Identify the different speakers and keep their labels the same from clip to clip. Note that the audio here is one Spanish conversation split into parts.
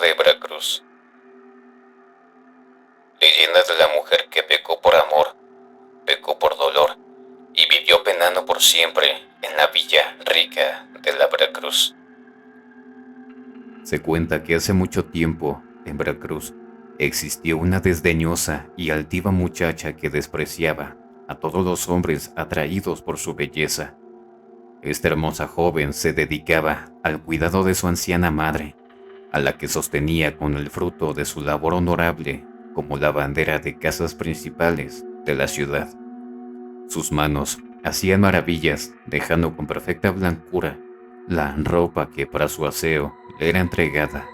Speaker 1: de Veracruz. Leyenda de la mujer que pecó por amor, pecó por dolor y vivió penando por siempre en la villa rica de la Veracruz. Se cuenta que hace mucho tiempo, en Veracruz, existió una desdeñosa y altiva muchacha que despreciaba a todos los hombres atraídos por su belleza. Esta hermosa joven se dedicaba al cuidado de su anciana madre, a la que sostenía con el fruto de su labor honorable como la bandera de casas principales de la ciudad. Sus manos hacían maravillas, dejando con perfecta blancura la ropa que para su aseo le era entregada.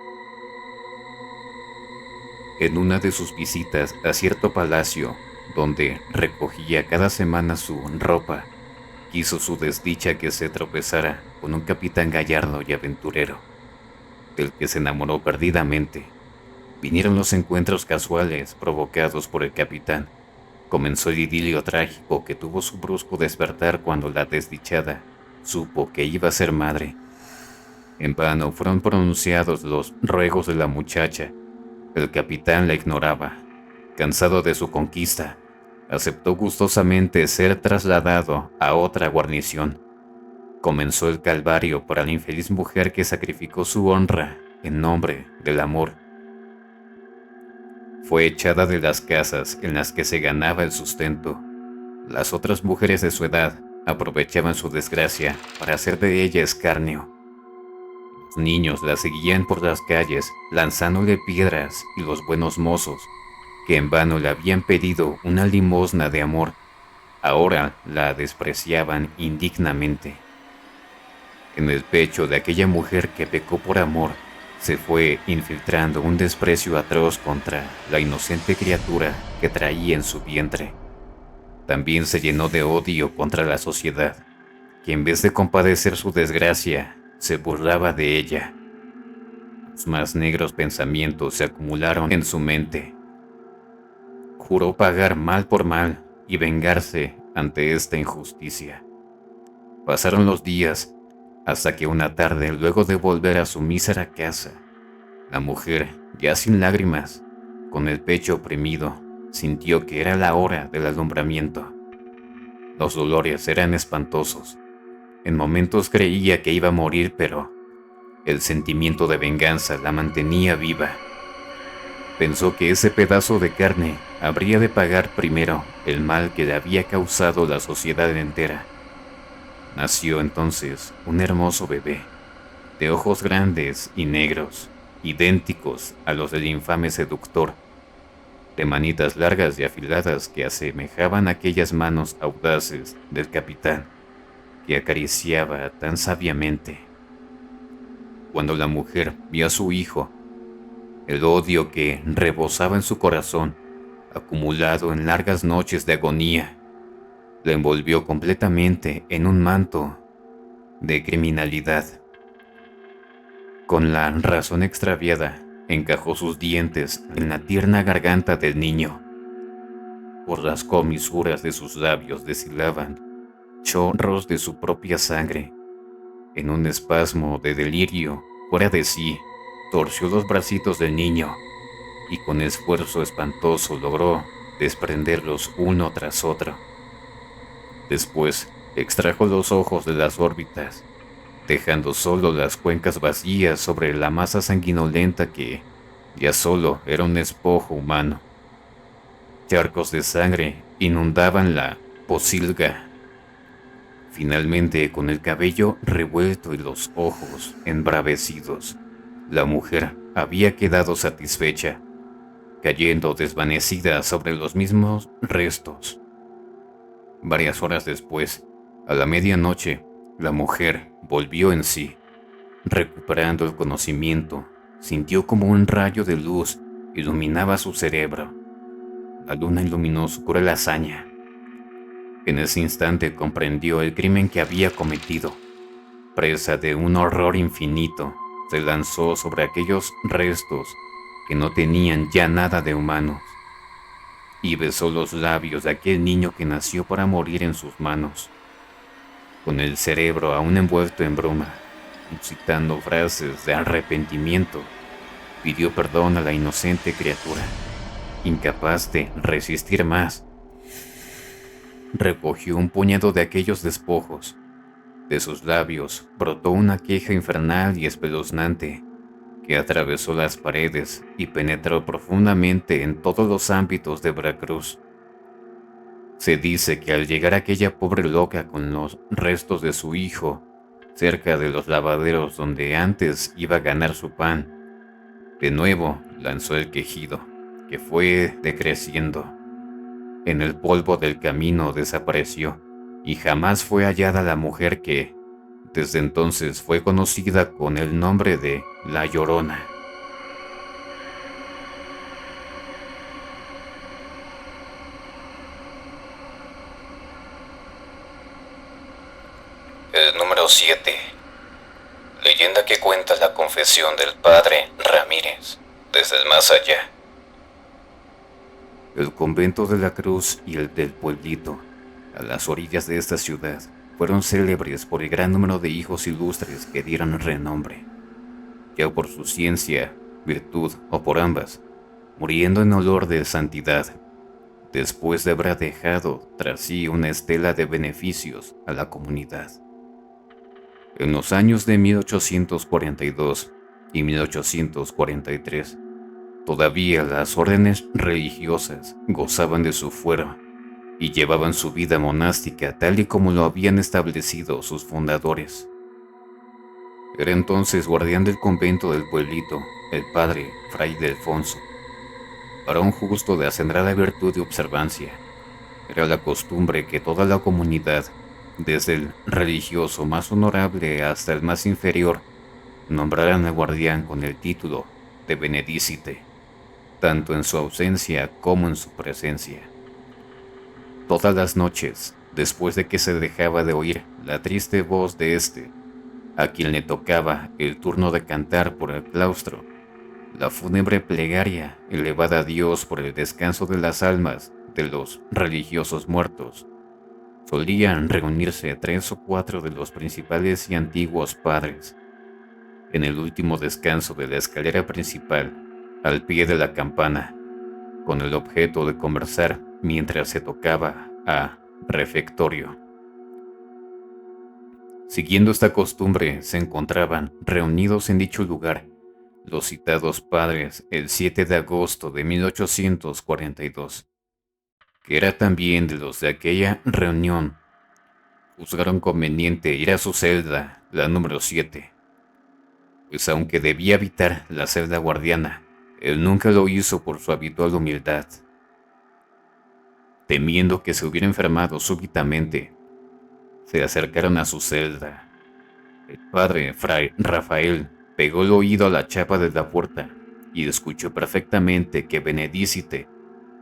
Speaker 1: En una de sus visitas a cierto palacio, donde recogía cada semana su ropa, quiso su desdicha que se tropezara con un capitán gallardo y aventurero, del que se enamoró perdidamente. Vinieron los encuentros casuales provocados por el capitán. Comenzó el idilio trágico que tuvo su brusco despertar cuando la desdichada supo que iba a ser madre. En vano fueron pronunciados los ruegos de la muchacha. El capitán la ignoraba. Cansado de su conquista, aceptó gustosamente ser trasladado a otra guarnición. Comenzó el calvario para la infeliz mujer que sacrificó su honra en nombre del amor. Fue echada de las casas en las que se ganaba el sustento. Las otras mujeres de su edad aprovechaban su desgracia para hacer de ella escarnio. Los niños la seguían por las calles lanzándole piedras y los buenos mozos, que en vano le habían pedido una limosna de amor, ahora la despreciaban indignamente. En el pecho de aquella mujer que pecó por amor, se fue infiltrando un desprecio atroz contra la inocente criatura que traía en su vientre. También se llenó de odio contra la sociedad, que en vez de compadecer su desgracia, se burlaba de ella. Los más negros pensamientos se acumularon en su mente. Juró pagar mal por mal y vengarse ante esta injusticia. Pasaron los días hasta que una tarde, luego de volver a su mísera casa, la mujer, ya sin lágrimas, con el pecho oprimido, sintió que era la hora del alumbramiento. Los dolores eran espantosos. En momentos creía que iba a morir, pero el sentimiento de venganza la mantenía viva. Pensó que ese pedazo de carne habría de pagar primero el mal que le había causado la sociedad entera. Nació entonces un hermoso bebé, de ojos grandes y negros, idénticos a los del infame seductor, de manitas largas y afiladas que asemejaban aquellas manos audaces del capitán, que acariciaba tan sabiamente. Cuando la mujer vio a su hijo, el odio que rebosaba en su corazón, acumulado en largas noches de agonía, la envolvió completamente en un manto de criminalidad. Con la razón extraviada, encajó sus dientes en la tierna garganta del niño. Por las comisuras de sus labios deshilaban chorros de su propia sangre. En un espasmo de delirio, fuera de sí, torció los bracitos del niño y con esfuerzo espantoso logró desprenderlos uno tras otro. Después extrajo los ojos de las órbitas, dejando solo las cuencas vacías sobre la masa sanguinolenta que ya solo era un espojo humano. Charcos de sangre inundaban la pocilga. Finalmente, con el cabello revuelto y los ojos embravecidos, la mujer había quedado satisfecha, cayendo desvanecida sobre los mismos restos. Varias horas después, a la medianoche, la mujer volvió en sí. Recuperando el conocimiento, sintió como un rayo de luz iluminaba su cerebro. La luna iluminó su cruel hazaña. En ese instante comprendió el crimen que había cometido. Presa de un horror infinito, se lanzó sobre aquellos restos que no tenían ya nada de humanos y besó los labios de aquel niño que nació para morir en sus manos. Con el cerebro aún envuelto en bruma, citando frases de arrepentimiento, pidió perdón a la inocente criatura, incapaz de resistir más. Recogió un puñado de aquellos despojos. De sus labios brotó una queja infernal y espeluznante que atravesó las paredes y penetró profundamente en todos los ámbitos de Veracruz. Se dice que al llegar aquella pobre loca con los restos de su hijo cerca de los lavaderos donde antes iba a ganar su pan, de nuevo lanzó el quejido, que fue decreciendo. En el polvo del camino desapareció y jamás fue hallada la mujer que, desde entonces, fue conocida con el nombre de La Llorona.
Speaker 2: El número 7. Leyenda que cuenta la confesión del padre Ramírez desde el más allá.
Speaker 1: El convento de la Cruz y el del Pueblito, a las orillas de esta ciudad, fueron célebres por el gran número de hijos ilustres que dieron renombre, ya por su ciencia, virtud o por ambas, muriendo en olor de santidad, después de haber dejado tras sí una estela de beneficios a la comunidad. En los años de 1842 y 1843, todavía las órdenes religiosas gozaban de su fuero y llevaban su vida monástica tal y como lo habían establecido sus fundadores. Era entonces guardián del convento del pueblito el padre Fray Delfonso, varón justo de acendrada virtud y observancia. Era la costumbre que toda la comunidad, desde el religioso más honorable hasta el más inferior, nombraran al guardián con el título de Benedicite, tanto en su ausencia como en su presencia. Todas las noches, después de que se dejaba de oír la triste voz de este, a quien le tocaba el turno de cantar por el claustro, la fúnebre plegaria elevada a Dios por el descanso de las almas de los religiosos muertos, solían reunirse 3 o 4 de los principales y antiguos padres en el último descanso de la escalera principal, al pie de la campana, con el objeto de conversar mientras se tocaba a refectorio. Siguiendo esta costumbre, se encontraban reunidos en dicho lugar los citados padres el 7 de agosto de 1842, que era también de los de aquella reunión. Juzgaron conveniente ir a su celda, la número 7, pues aunque debía habitar la celda guardiana, él nunca lo hizo por su habitual humildad. Temiendo que se hubiera enfermado súbitamente, se acercaron a su celda. El padre Fray Rafael pegó el oído a la chapa de la puerta y escuchó perfectamente que Benedicite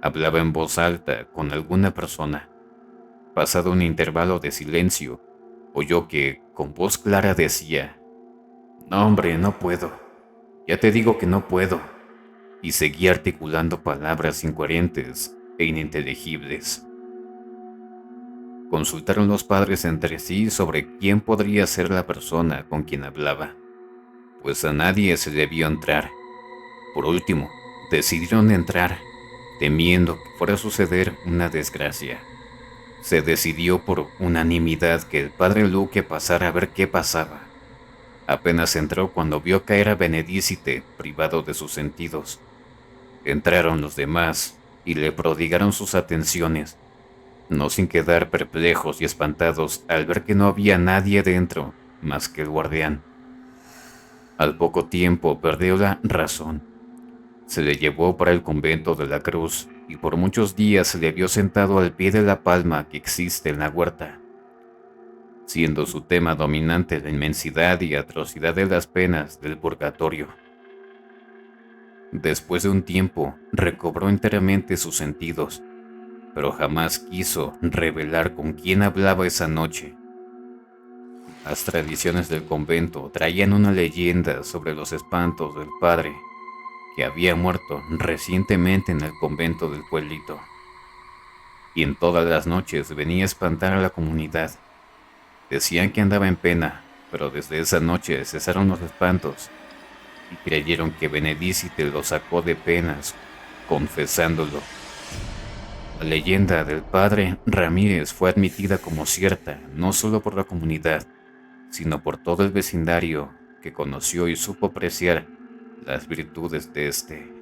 Speaker 1: hablaba en voz alta con alguna persona. Pasado un intervalo de silencio, oyó que con voz clara decía: «No, hombre, no puedo. Ya te digo que no puedo», y seguía articulando palabras incoherentes e ininteligibles. Consultaron los padres entre sí sobre quién podría ser la persona con quien hablaba, pues a nadie se le vio entrar. Por último, decidieron entrar, temiendo que fuera a suceder una desgracia. Se decidió por unanimidad que el padre Luque pasara a ver qué pasaba. Apenas entró cuando vio caer a Benedicite privado de sus sentidos. Entraron los demás y le prodigaron sus atenciones, no sin quedar perplejos y espantados al ver que no había nadie dentro más que el guardián. Al poco tiempo perdió la razón. Se le llevó para el convento de la Cruz y por muchos días se le vio sentado al pie de la palma que existe en la huerta, siendo su tema dominante la inmensidad y atrocidad de las penas del purgatorio. Después de un tiempo, recobró enteramente sus sentidos, pero jamás quiso revelar con quién hablaba esa noche. Las tradiciones del convento traían una leyenda sobre los espantos del padre, que había muerto recientemente en el convento del pueblito, y en todas las noches venía a espantar a la comunidad. Decían que andaba en pena, pero desde esa noche cesaron los espantos, y creyeron que Benedicite lo sacó de penas, confesándolo. La leyenda del padre Ramírez fue admitida como cierta no solo por la comunidad, sino por todo el vecindario que conoció y supo apreciar las virtudes de este.